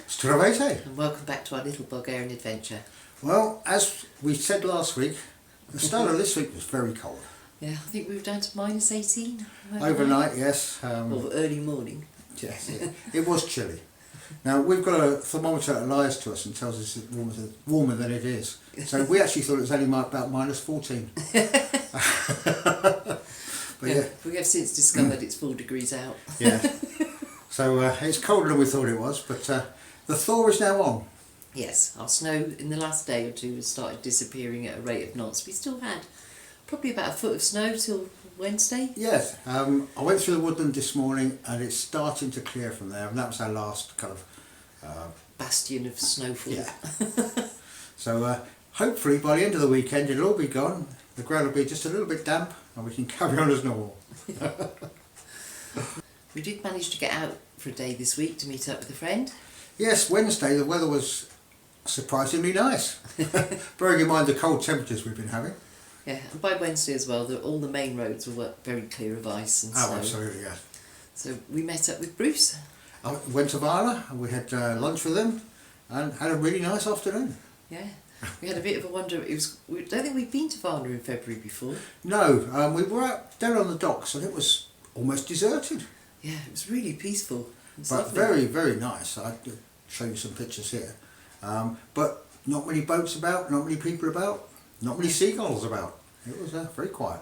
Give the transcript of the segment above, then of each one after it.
Stravete. And welcome back to our little Bulgarian adventure. Well, as we said last week, the start of this week was very cold. Yeah, I think we were down to minus 18 Overnight, yes. Or early morning. Yes, it was chilly. Now, we've got a thermometer that lies to us and tells us it's warmer than it is. So we actually thought it was only about minus 14. But yeah. We have since discovered it's 4 degrees out. Yeah. So it's colder than we thought it was, but the thaw is now on. Yes, our snow in the last day or two has started disappearing at a rate of knots. We still had probably about a foot of snow till Wednesday. Yes, I went through the woodland this morning and it's starting to clear from there, and that was our last kind of bastion of snowfall. Yeah. So hopefully by the end of the weekend it'll all be gone, the ground will be just a little bit damp and we can carry on as normal. We did manage to get out for a day this week to meet up with a friend. Yes, Wednesday the weather was surprisingly nice, bearing in mind the cold temperatures we've been having. Yeah, and by Wednesday as well, all the main roads were very clear of ice and snow. Oh, absolutely, yeah. So we met up with Bruce. I went to Varna and we had lunch with them and had a really nice afternoon. Yeah, we had a bit of a wonder. I don't think we've been to Varna in February before. No, we were out down on the docks and it was almost deserted. Yeah, it was really peaceful. But lovely. very, very nice. I'll show you some pictures here. But not many boats about, not many people about, not many seagulls about. It was very quiet.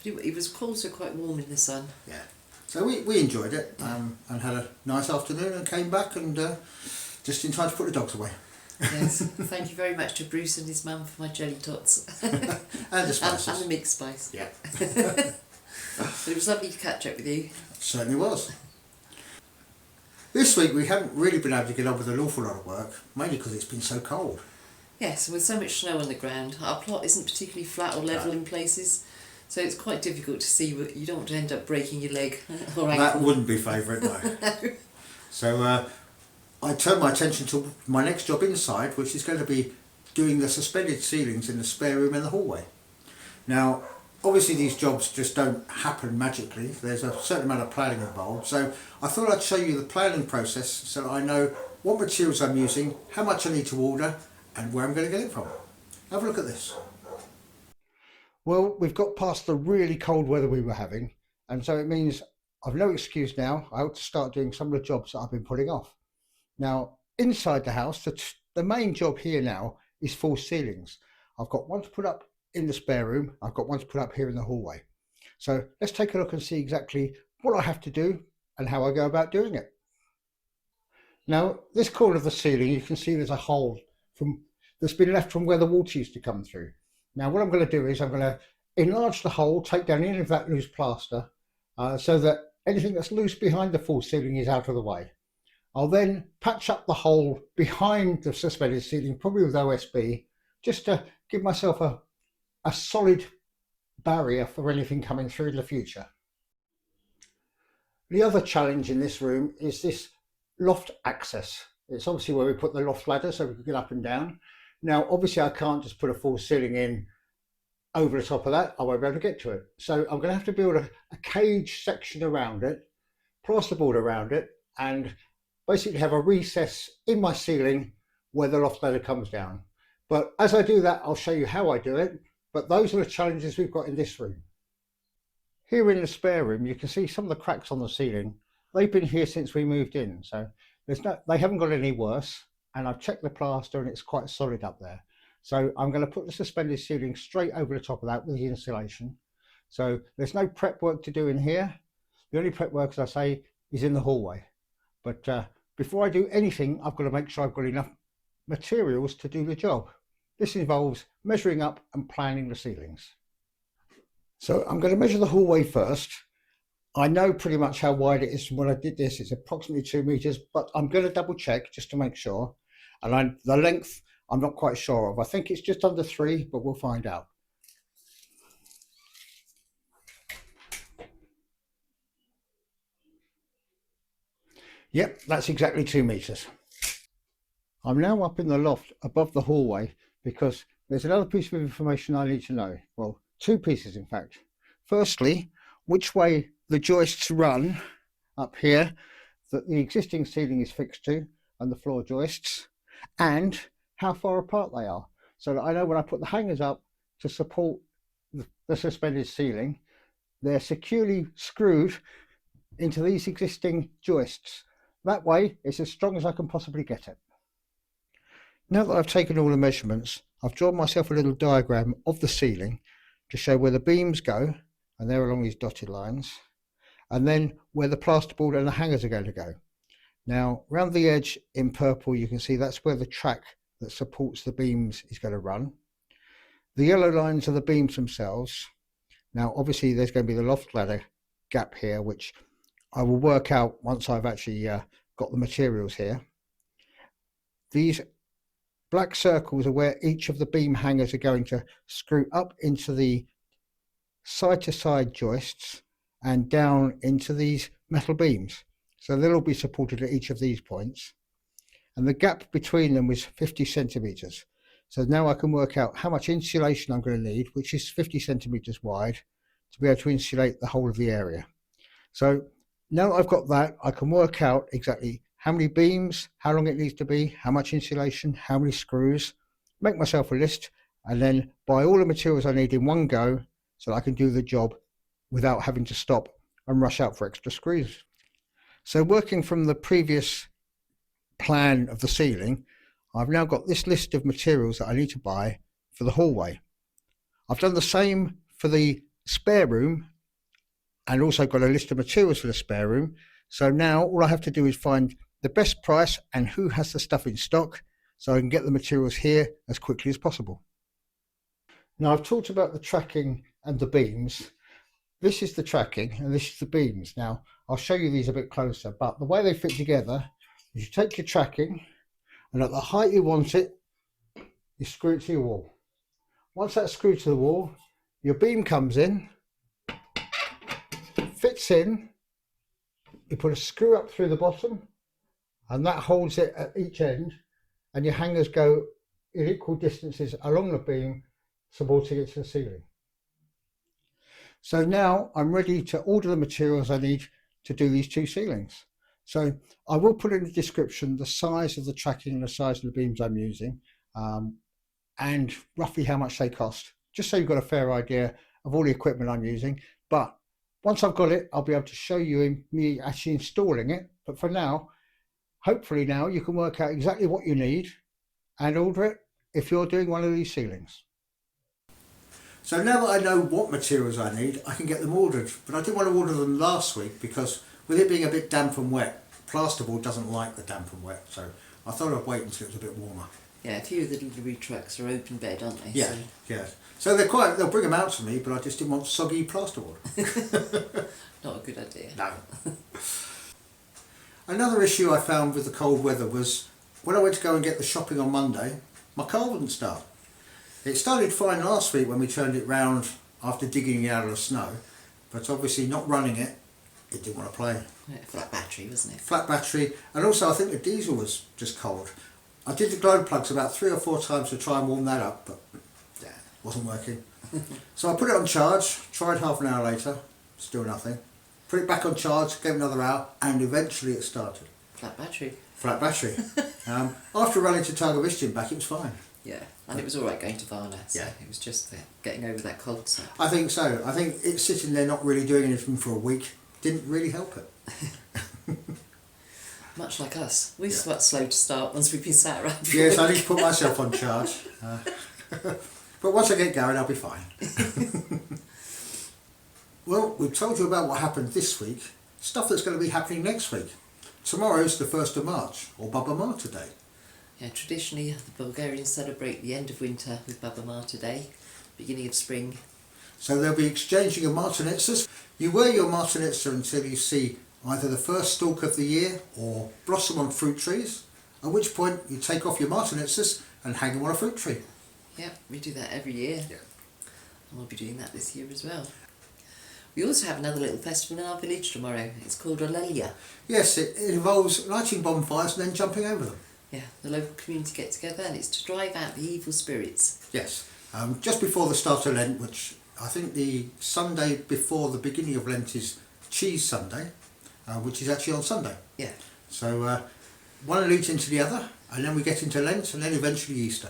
But it was also quite warm in the sun. Yeah. So we enjoyed it and had a nice afternoon and came back and just in time to put the dogs away. Yes, thank you very much to Bruce and his mum for my jelly tots. And the spices. And the mixed spice. Yeah. But it was lovely to catch up with you. Certainly was. This week we haven't really been able to get on with an awful lot of work, mainly because it's been so cold. Yes, with so much snow on the ground, our plot isn't particularly flat or level in places, so it's quite difficult to see. You don't want to end up breaking your leg or ankle. That wouldn't be favourite, no. So I turned my attention to my next job inside, which is going to be doing the suspended ceilings in the spare room in the hallway. Now, obviously these jobs just don't happen magically. There's a certain amount of planning involved. So I thought I'd show you the planning process so that I know what materials I'm using, how much I need to order, and where I'm going to get it from. Have a look at this. Well, we've got past the really cold weather we were having, and so it means I've no excuse now. I ought to start doing some of the jobs that I've been putting off. Now, inside the house, the main job here now is false ceilings. I've got one to put up in the spare room. I've got one to put up here in the hallway. So let's take a look and see exactly what I have to do and how I go about doing it. Now, this corner of the ceiling, you can see there's a hole that's been left from where the water used to come through. Now, what I'm going to do is I'm going to enlarge the hole, take down any of that loose plaster, so that anything that's loose behind the false ceiling is out of the way. I'll then patch up the hole behind the suspended ceiling, probably with OSB, just to give myself a solid barrier for anything coming through in the future. The other challenge in this room is this loft access. It's obviously where we put the loft ladder so we can get up and down. Now, obviously I can't just put a false ceiling in over the top of that. I won't be able to get to it. So I'm going to have to build a cage section around it, plasterboard around it, and basically have a recess in my ceiling where the loft ladder comes down. But as I do that, I'll show you how I do it. But those are the challenges we've got in this room. Here in the spare room, you can see some of the cracks on the ceiling. They've been here since we moved in, so they haven't got any worse. And I've checked the plaster and it's quite solid up there. So I'm going to put the suspended ceiling straight over the top of that with the insulation. So there's no prep work to do in here. The only prep work, as I say, is in the hallway. But before I do anything, I've got to make sure I've got enough materials to do the job. This involves measuring up and planning the ceilings. So I'm going to measure the hallway first. I know pretty much how wide it is from when I did this. It's approximately 2 meters, but I'm going to double check just to make sure. And the length, I'm not quite sure of. I think it's just under 3, but we'll find out. Yep, that's exactly 2 meters. I'm now up in the loft above the hallway because there's another piece of information I need to know. Well, 2 pieces in fact. Firstly, which way the joists run up here that the existing ceiling is fixed to, and the floor joists, and how far apart they are, so that I know when I put the hangers up to support the suspended ceiling, they're securely screwed into these existing joists. That way it's as strong as I can possibly get it. Now that I've taken all the measurements, I've drawn myself a little diagram of the ceiling to show where the beams go, and they're along these dotted lines, and then where the plasterboard and the hangers are going to go. Now, around the edge in purple, you can see that's where the track that supports the beams is going to run. The yellow lines are the beams themselves. Now, obviously, there's going to be the loft ladder gap here, which I will work out once I've actually got the materials here. These black circles are where each of the beam hangers are going to screw up into the side-to-side joists and down into these metal beams. So they'll all be supported at each of these points. And the gap between them was 50 centimetres. So now I can work out how much insulation I'm going to need, which is 50 centimetres wide, to be able to insulate the whole of the area. So now that I've got that, I can work out exactly how many beams, how long it needs to be, how much insulation, how many screws, make myself a list, and then buy all the materials I need in one go so that I can do the job without having to stop and rush out for extra screws. So working from the previous plan of the ceiling, I've now got this list of materials that I need to buy for the hallway. I've done the same for the spare room and also got a list of materials for the spare room. So now all I have to do is find the best price and who has the stuff in stock so I can get the materials here as quickly as possible. Now I've talked about the tracking and the beams. This is the tracking and this is the beams. Now I'll show you these a bit closer, but the way they fit together is you take your tracking and at the height you want it, you screw it to your wall. Once that's screwed to the wall, your beam comes in, fits in, you put a screw up through the bottom and that holds it at each end, and your hangers go in equal distances along the beam, supporting it to the ceiling. So now I'm ready to order the materials I need to do these two ceilings. So I will put in the description the size of the tracking and the size of the beams I'm using, and roughly how much they cost, just so you've got a fair idea of all the equipment I'm using. But once I've got it, I'll be able to show you me actually installing it. But for now, hopefully now you can work out exactly what you need and order it if you're doing one of these ceilings. So now that I know what materials I need, I can get them ordered. But I didn't want to order them last week because with it being a bit damp and wet, plasterboard doesn't like the damp and wet. So I thought I'd wait until it was a bit warmer. Yeah, a few of the delivery trucks are open bed, aren't they? Yeah, So. yeah. So they'll bring them out to me, but I just didn't want soggy plasterboard. Not a good idea. No. Another issue I found with the cold weather was when I went to go and get the shopping on Monday, my car wouldn't start. It started fine last week when we turned it round after digging it out of the snow, but obviously not running it, it didn't want to play. Yeah, flat battery, wasn't it? Flat battery, and also I think the diesel was just cold. I did the glow plugs about 3 or 4 times to try and warm that up, but yeah, it wasn't working. So I put it on charge, tried half an hour later, still nothing. Put it back on charge, gave it another hour, and eventually it started. Flat battery. Flat battery. After running to Targovish back, it was fine. Yeah, and it was all right going to Varna. So Yeah. it was just getting over that cold snap. I think so. I think it's sitting there not really doing anything for a week didn't really help it. Much like us. We're quite slow to start once we've been sat around for Yes, a I week. need to put myself on charge. But once I get going, I'll be fine. Well, we've told you about what happened this week, stuff that's going to be happening next week. Tomorrow's the 1st of March, or Baba Marta Day. Yeah, traditionally the Bulgarians celebrate the end of winter with Baba Marta Day, beginning of spring. So they'll be exchanging of martinetsas. You wear your martinetsa until you see either the first stalk of the year or blossom on fruit trees, at which point you take off your martinetsas and hang them on a fruit tree. Yeah, we do that every year. Yeah. And we'll be doing that this year as well. We also have another little festival in our village tomorrow. It's called Olelia. Yes, it involves lighting bonfires and then jumping over them. Yeah, the local community get together and it's to drive out the evil spirits. Yes, just before the start of Lent, which I think the Sunday before the beginning of Lent is Cheese Sunday, which is actually on Sunday. Yeah. So one leads into the other, and then we get into Lent, and then eventually Easter.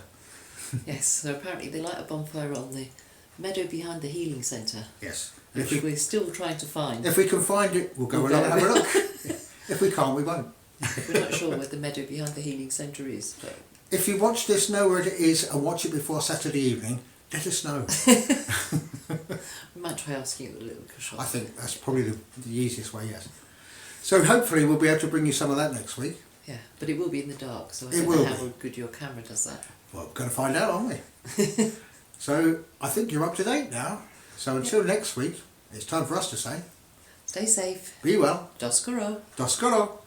Yes, so apparently they light a bonfire on the meadow behind the healing centre. Yes. Which we're still trying to find. If we can find it, we'll go along and have a look. If we can't, we won't. We're not sure where the meadow behind the healing centre is. But If you watch this, know where it is, and watch it before Saturday evening, let us know. we might try asking at the little shop. I think that's probably the easiest way, yes. So hopefully we'll be able to bring you some of that next week. Yeah, but it will be in the dark, so I It don't will know how be. good your camera does that. Well, we're going to find out, aren't we? So I think you're up to date now. So until next week, it's time for us to say, Stay safe. be well. Doskoro. Doskoro.